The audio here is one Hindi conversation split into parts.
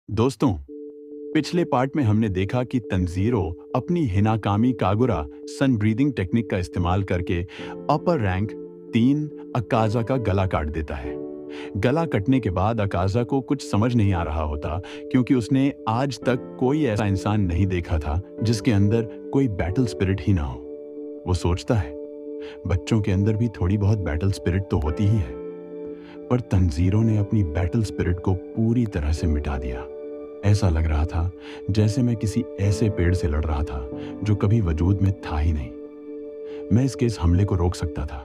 दोस्तों, पिछले पार्ट में हमने देखा कि तंजीरो अपनी हिनाकामी कागुरा सन ब्रीदिंग टेक्निक का इस्तेमाल करके अपर रैंक 3 अकाजा का गला काट देता है। गला कटने के बाद अकाजा को कुछ समझ नहीं आ रहा होता, क्योंकि उसने आज तक कोई ऐसा इंसान नहीं देखा था जिसके अंदर कोई बैटल स्पिरिट ही ना हो। वो सोचता है, बच्चों के अंदर भी थोड़ी बहुत बैटल स्पिरिट तो होती ही है, पर तंजीरो ने अपनी बैटल स्पिरिट को पूरी तरह से मिटा दिया। ऐसा लग रहा था जैसे मैं किसी ऐसे पेड़ से लड़ रहा था जो कभी वजूद में था ही नहीं। मैं इसके इस हमले को रोक सकता था,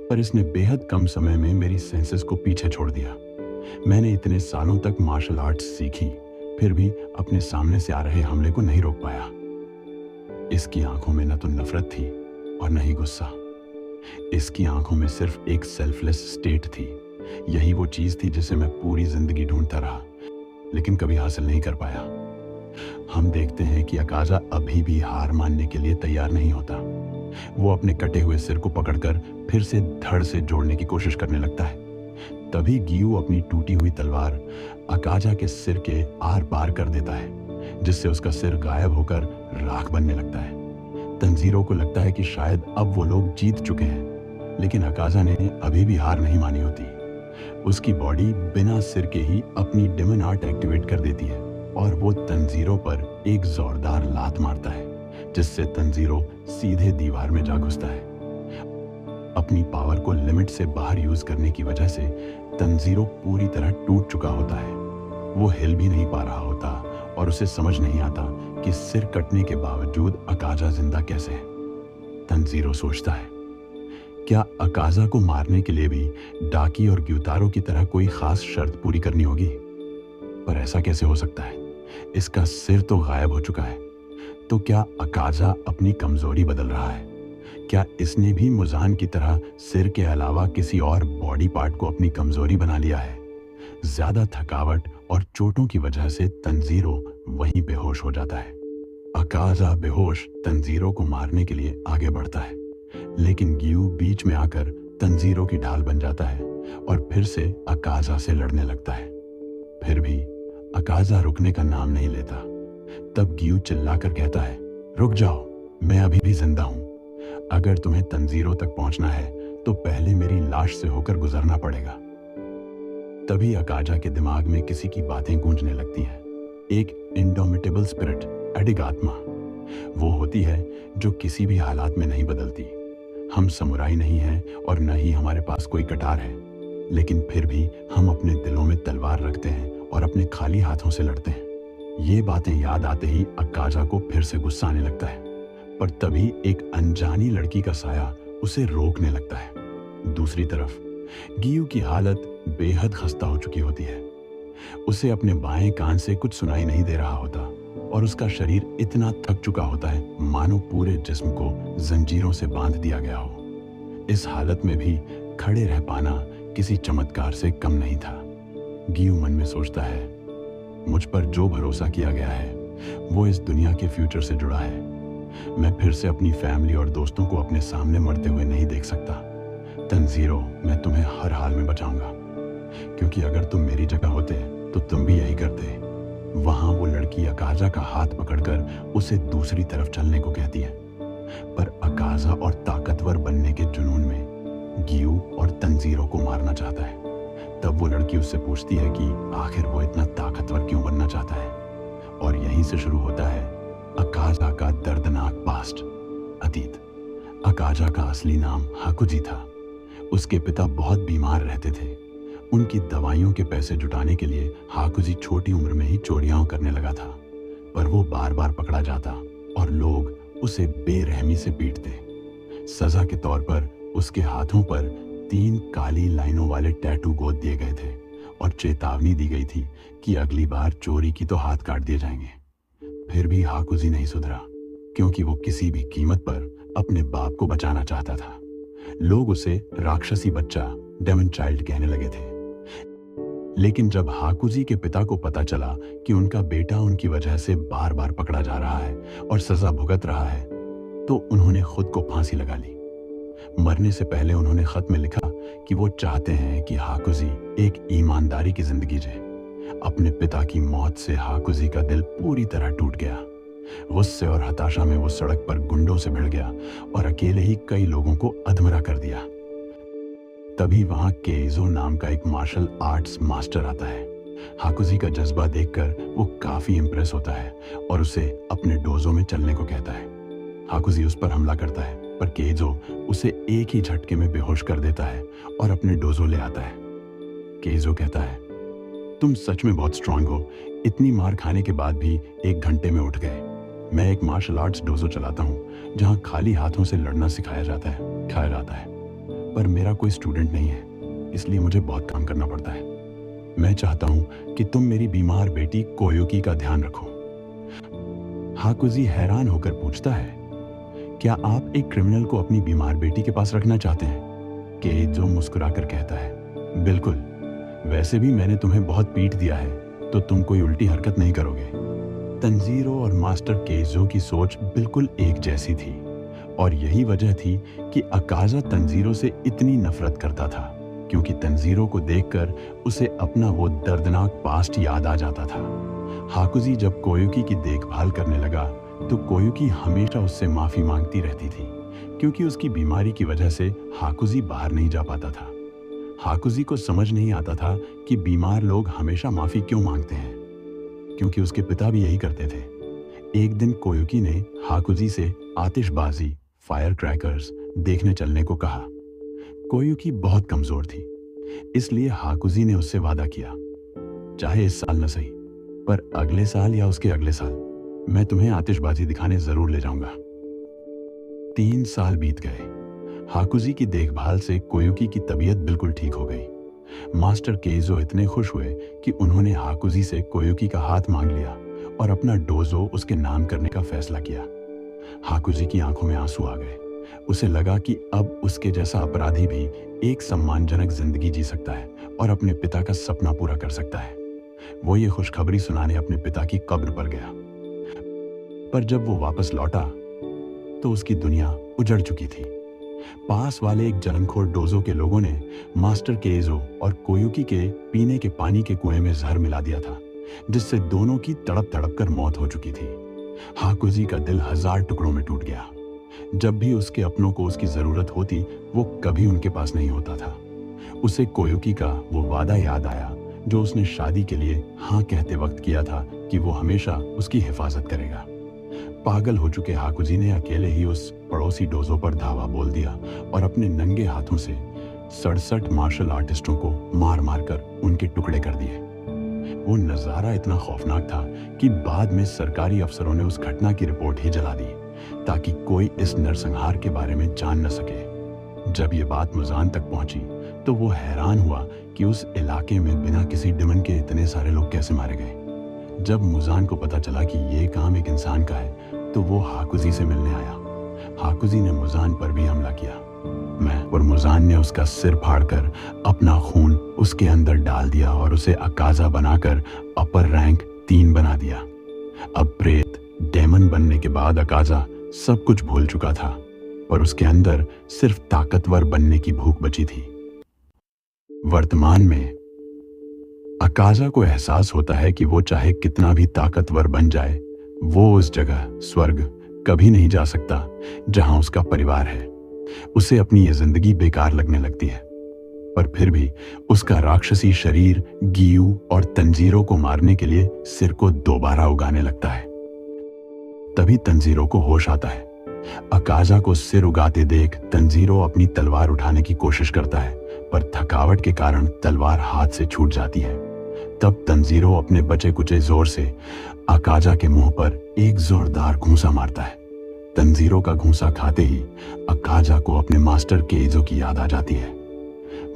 पर इसने बेहद कम समय में मेरी सेंसेस को पीछे छोड़ दिया। मैंने इतने सालों तक मार्शल आर्ट्स सीखी, फिर भी अपने सामने से आ रहे हमले को नहीं रोक पाया। इसकी आंखों में न तो नफरत थी और न ही गुस्सा। इसकी आंखों में सिर्फ एक सेल्फलेस स्टेट थी। यही वो चीज थी जिसे मैं पूरी जिंदगी ढूंढता रहा, लेकिन कभी हासिल नहीं कर पाया। हम देखते हैं कि अकाजा अभी भी हार मानने के लिए तैयार नहीं होता। वो अपने कटे हुए सिर को पकड़कर फिर से धड़ से जोड़ने की कोशिश करने लगता है। तभी गियू अपनी टूटी हुई तलवार अकाजा के सिर के आर पार कर देता है, जिससे उसका सिर गायब होकर राख बनने लगता है। तंजीरो को लगता है कि शायद अब वो लोग जीत चुके हैं, लेकिन अकाजा ने अभी भी हार नहीं मानी होती। उसकी बॉडी बिना सिर के ही अपनी डेमन आर्ट एक्टिवेट कर देती है और वो तंजीरो पर एक जोरदार लात मारता है, जिससे तंजीरो सीधे दीवार में जा घुसता है। अपनी पावर को लिमिट से बाहर यूज करने की वजह से तंजीरो पूरी तरह टूट चुका होता है। वो हिल भी नहीं पा रहा होता और उसे समझ नहीं आता कि सिर कटने के बावजूद अकाजा जिंदा कैसे है। तंजीरो सोचता है, क्या अकाजा को मारने के लिए भी डाकी और ग्यूतारो की तरह कोई खास शर्त पूरी करनी होगी? पर ऐसा कैसे हो सकता है? इसका सिर तो गायब हो चुका है। तो क्या अकाजा अपनी कमजोरी बदल रहा है? क्या इसने भी मुजान की तरह सिर के अलावा किसी और बॉडी पार्ट को अपनी कमजोरी बना लिया है? ज्यादा थकावट और चोटों की वजह से तंजीरो वहीं बेहोश हो जाता है। अकाजा बेहोश तंजीरो को मारने के लिए आगे बढ़ता है, लेकिन गियू बीच में आकर तंजीरो की ढाल बन जाता है और फिर से अकाजा से लड़ने लगता है। फिर भी अकाजा रुकने का नाम नहीं लेता। तब गियू चिल्लाकर कहता है, रुक जाओ, मैं अभी भी जिंदा हूं। अगर तुम्हें तंजीरो तक पहुंचना है तो पहले मेरी लाश से होकर गुजरना पड़ेगा। तभी अकाजा के दिमाग में किसी की बातें गूंजने लगती हैं। एक इंडोमिटेबल स्पिरिट, अडिग आत्मा, वो होती है जो किसी भी हालात में नहीं बदलती। हम समुराई नहीं हैं और न ही हमारे पास कोई कटार है, लेकिन फिर भी हम अपने दिलों में तलवार रखते हैं और अपने खाली हाथों से लड़ते हैं। ये बातें याद आते ही अकाजा को फिर से गुस्सा आने लगता है, पर तभी एक अनजानी लड़की का साया उसे रोकने लगता है। दूसरी तरफ गियू की हालत बेहद खस्ता हो चुकी होती है। उसे अपने बाएं कान से कुछ सुनाई नहीं दे रहा होता और उसका शरीर इतना थक चुका होता है मानो पूरे जिस्म को जंजीरों से बांध दिया गया हो। इस हालत में भी खड़े रह पाना किसी चमत्कार से कम नहीं था। गियू मन में सोचता है, मुझ पर जो भरोसा किया गया है वो इस दुनिया के फ्यूचर से जुड़ा है। मैं फिर से अपनी फैमिली और दोस्तों को अपने सामने मरते हुए नहीं देख सकता। तंजीरो, मैं तुम्हें हर हाल में बचाऊंगा, क्योंकि अगर तुम मेरी जगह होते तो तुम भी यही करते। वहां वो लड़की अकाजा का हाथ पकड़कर उसे दूसरी तरफ चलने को कहती है, पर अकाजा और ताकतवर बनने के जुनून में गियू और तंजीरो को मारना चाहता है। तब वो लड़की उससे पूछती है कि आखिर वो इतना ताकतवर क्यों बनना चाहता है, और यहीं से शुरू होता है अकाजा का दर्दनाक पास्ट, अतीत। अकाजा का असली नाम हाकुजी था। उसके पिता बहुत बीमार रहते थे। उनकी दवाइयों के पैसे जुटाने के लिए हाकुजी छोटी उम्र में ही चोरियां करने लगा था, पर वो बार बार पकड़ा जाता और लोग उसे बेरहमी से पीटते। सजा के तौर पर उसके हाथों पर 3 काली लाइनों वाले टैटू गोद दिए गए थे और चेतावनी दी गई थी कि अगली बार चोरी की तो हाथ काट दिए जाएंगे। फिर भी हाकुजी नहीं सुधरा, क्योंकि वो किसी भी कीमत पर अपने बाप को बचाना चाहता था। लोग उसे राक्षसी बच्चा, डेमन चाइल्ड कहने लगे थे। लेकिन जब हाकुजी के पिता को पता चला कि उनका बेटा उनकी वजह से बार बार पकड़ा जा रहा है और सजा भुगत रहा है, तो उन्होंने खुद को फांसी लगा ली। मरने से पहले उन्होंने खत में लिखा कि वो चाहते हैं कि हाकुजी एक ईमानदारी की जिंदगी जिए। अपने पिता की मौत से हाकुजी का दिल पूरी तरह टूट गया। गुस्से और हताशा में वो सड़क पर गुंडों से भिड़ गया और अकेले ही कई लोगों को अधमरा कर दिया। तभी वहां केइजो नाम का एक मार्शल आर्ट्स मास्टर आता है। हाकुजी का जज्बा देखकर वो काफी इंप्रेस होता है और उसे अपने डोजो में चलने को कहता है। हाकुजी उस पर हमला करता है, पर केइजो उसे एक ही झटके में बेहोश कर देता है और अपने डोजो ले आता है। केइजो कहता है, तुम सच में बहुत स्ट्रांग हो, इतनी मार खाने के बाद भी 1 घंटे में उठ गए। मैं एक मार्शल आर्ट्स डोजो चलाता हूँ जहाँ खाली हाथों से लड़ना सिखाया जाता है, पर मेरा कोई स्टूडेंट नहीं है, इसलिए मुझे बहुत काम करना पड़ता है। मैं चाहता हूँ कि तुम मेरी बीमार बेटी कोयुकी का ध्यान रखो। हाकुजी हैरान होकर पूछता है, क्या आप एक क्रिमिनल को अपनी बीमार बेटी के पास रखना चाहते हैं? केइजो मुस्कुराकर कहता है, बिल्कुल, वैसे भी मैंने तुम्हें बहुत पीट दिया है, तो तुम कोई उल्टी हरकत नहीं करोगे। तंजीरो और मास्टर केइजो की सोच बिल्कुल एक जैसी थी और यही वजह थी कि अकाजा तंजीरो से इतनी नफरत करता था, क्योंकि तंजीरो को देखकर उसे अपना वो दर्दनाक पास्ट याद आ जाता था। हाकुजी जब कोयुकी की देखभाल करने लगा तो कोयुकी हमेशा उससे माफी मांगती रहती थी, क्योंकि उसकी बीमारी की वजह से हाकुजी बाहर नहीं जा पाता था। हाकुजी को समझ नहीं आता था कि बीमार लोग हमेशा माफी क्यों मांगते हैं, क्योंकि उसके पिता भी यही करते थे। एक दिन कोयुकी ने हाकुजी से आतिशबाजी, फायर क्रैकर्स देखने चलने को कहा। कोयुकी बहुत कमजोर थी, इसलिए हाकुजी ने उससे वादा किया, चाहे इस साल न सही, पर अगले साल या उसके अगले साल मैं तुम्हें आतिशबाजी दिखाने जरूर ले जाऊंगा। 3 साल बीत गए। हाकुजी की देखभाल से कोयुकी की तबीयत बिल्कुल ठीक हो गई। मास्टर केइजो इतने खुश हुए कि उन्होंने हाकुजी से कोयुकी का हाथ मांग लिया और अपना डोजो उसके नाम करने का फैसला किया। हाकुजी की आंखों में आंसू आ गए। उसे लगा कि अब उसके जैसा अपराधी भी एक सम्मानजनक जिंदगी जी सकता है और अपने पिता का सपना पूरा कर सकता है। वो ये खुशखबरी सुनाने अपने पिता की कब्र पर गया, पर जब वो वापस लौटा तो उसकी दुनिया उजड़ चुकी थी। पास वाले एक जलनखोर डोजो के लोगों ने मास्टर केइजो और कोयुकी के पीने के पानी के कुएं में जहर मिला दिया था, जिससे दोनों की तड़प तड़प कर मौत हो चुकी थी। हाकुजी का दिल 1000 टुकड़ों में टूट गया। जब भी उसके अपनों को उसकी जरूरत होती, वो कभी उनके पास नहीं होता था। उसे कोयुकी का वो वादा याद आया जो उसने शादी के लिए हाँ कहते वक्त किया था कि वो हमेशा उसकी हिफाजत करेगा। पागल हो चुके हाकुजी ने अकेले ही उस पड़ोसी डोजो पर धावा बोल दिया और अपने नंगे हाथों से 67 मार्शल आर्टिस्टों को मार मार कर उनके टुकड़े कर दिए। वो नज़ारा इतना खौफनाक था कि बाद में सरकारी अफसरों ने उस घटना की रिपोर्ट ही जला दी, ताकि कोई इस नरसंहार के बारे में जान न सके। जब ये बात मुजान तक पहुंची तो वो हैरान हुआ कि उस इलाके में बिना किसी डिमन के इतने सारे लोग कैसे मारे गए। जब मुजान को पता चला कि ये काम एक इंसान का है, तो वो हाकुजी से मिलने आया। हाकुजी ने मुजान पर भी हमला किया। और मुजान ने उसका सिर फाड़कर अपना खून उसके अंदर डाल दिया और उसे अकाजा बनाकर अपर रैंक 3 बना दिया। अब प्रेत डेमन बनने के बाद अकाजा सब कुछ भूल चुका था, पर उसके अंदर सिर्फ ताकतवर बनने की भूख बची थी। वर्तमान में अकाजा को एहसास होता है कि वो चाहे कितना भी ताकतवर बन जाए, वो उस जगह स्वर्ग कभी नहीं जा सकता जहां उसका परिवार है। उसे अपनी ये जिंदगी बेकार लगने लगती है, पर फिर भी उसका राक्षसी शरीर गियू और तंजीरों को मारने के लिए सिर को दोबारा उगाने लगता है। तभी तंजीरों को होश आता है। अकाजा को सिर उगाते देख तंजीरो अपनी तलवार उठाने की कोशिश करता है, पर थकावट के कारण तलवार हाथ से छूट जाती है। तब तंजीरो अपने बचे कुचे जोर से अकाजा के मुंह पर एक जोरदार घूंसा मारता है। तंजीरो का घूंसा खाते ही अकाजा को अपने मास्टर केइजो की याद आ जाती है।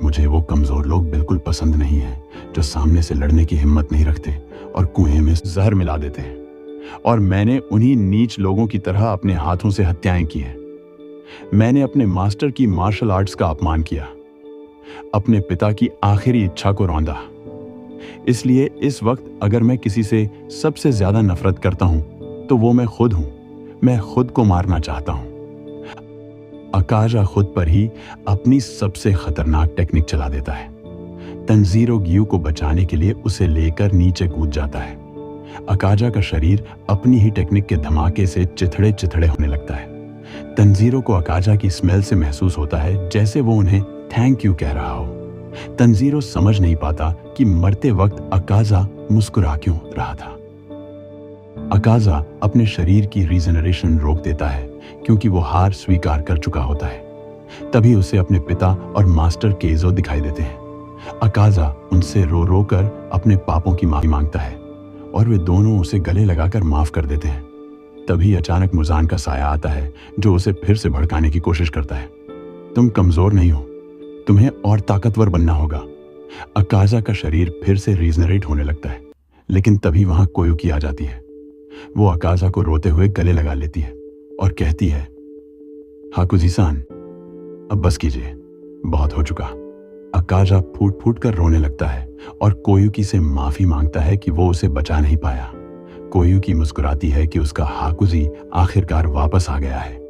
मुझे वो कमजोर लोग बिल्कुल पसंद नहीं है जो सामने से लड़ने की हिम्मत नहीं रखते और कुएं में जहर मिला देते हैं, और मैंने उन्हीं नीच लोगों की तरह अपने हाथों से हत्याएं की हैं। मैंने अपने मास्टर की मार्शल आर्ट्स का अपमान किया, अपने पिता की आखिरी इच्छा को रौंदा। इसलिए इस वक्त अगर मैं किसी से सबसे ज्यादा नफरत करता हूं तो वो मैं खुद हूं। मैं खुद को मारना चाहता हूं। अकाजा खुद पर ही अपनी सबसे खतरनाक टेक्निक चला देता है। तंजीरो ग्यू को बचाने के लिए उसे लेकर नीचे कूद जाता है। अकाजा का शरीर अपनी ही टेक्निक के धमाके से चिथड़े चिथड़े होने लगता है। तंजीरो को अकाजा की स्मेल से महसूस होता है जैसे वो उन्हें थैंक यू कह रहा हो। तंजीरो समझ नहीं पाता कि मरते वक्त अकाजा मुस्कुरा क्यों रहा था। अकाजा अपने शरीर की रीजनरेशन रोक देता है क्योंकि वो हार स्वीकार कर चुका होता है। तभी उसे अपने पिता और मास्टर केजो दिखाई देते हैं। अकाजा उनसे रो रो कर अपने पापों की माफी मांगता है और वे दोनों उसे गले लगाकर माफ कर देते हैं। तभी अचानक मुजान का साया आता है जो उसे फिर से भड़काने की कोशिश करता है। तुम कमजोर नहीं हो, तुम्हें और ताकतवर बनना होगा। अकाजा का शरीर फिर से रीजनरेट होने लगता है, लेकिन तभी वहां कोयुकी आ जाती है। वो अकाजा को रोते हुए गले लगा लेती है और कहती है, हाकुजी-सान, अब बस कीजिए, बहुत हो चुका। अकाजा फूट फूट कर रोने लगता है और कोयुकी से माफी मांगता है कि वो उसे बचा नहीं पाया। कोयुकी मुस्कुराती है कि उसका हाकुजी आखिरकार वापस आ गया है।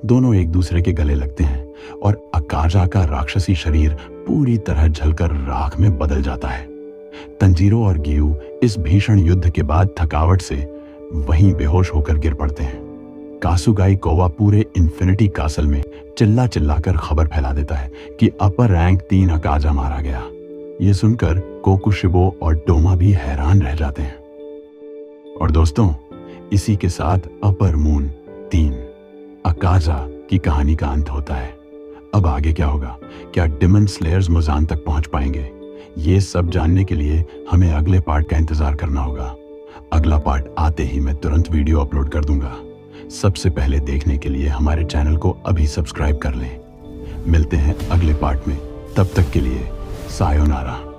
दोनों एक दूसरे के गले लगते हैं और अकाजा का राक्षसी शरीर पूरी तरह जलकर राख में बदल जाता है। तंजीरो और गियू इस भीषण युद्ध के बाद थकावट से वहीं बेहोश होकर गिर पड़ते हैं। कासुगाई कोवा पूरे इन्फिनिटी कासल में चिल्ला चिल्ला कर खबर फैला देता है कि अपर रैंक 3 अकाजा मारा गया। ये सुनकर कोकुशिबो और डोमा भी हैरान रह जाते हैं। और दोस्तों, इसी के साथ अपर मून 3 अकाजा की कहानी का अंत होता है। अब आगे क्या होगा? क्या डिमन स्लेयर्स मुजान तक पहुंच पाएंगे? ये सब जानने के लिए हमें अगले पार्ट का इंतजार करना होगा। अगला पार्ट आते ही मैं तुरंत वीडियो अपलोड कर दूंगा। सबसे पहले देखने के लिए हमारे चैनल को अभी सब्सक्राइब कर लें। मिलते हैं अगले पार्ट में, तब तक के लिए सायोनारा।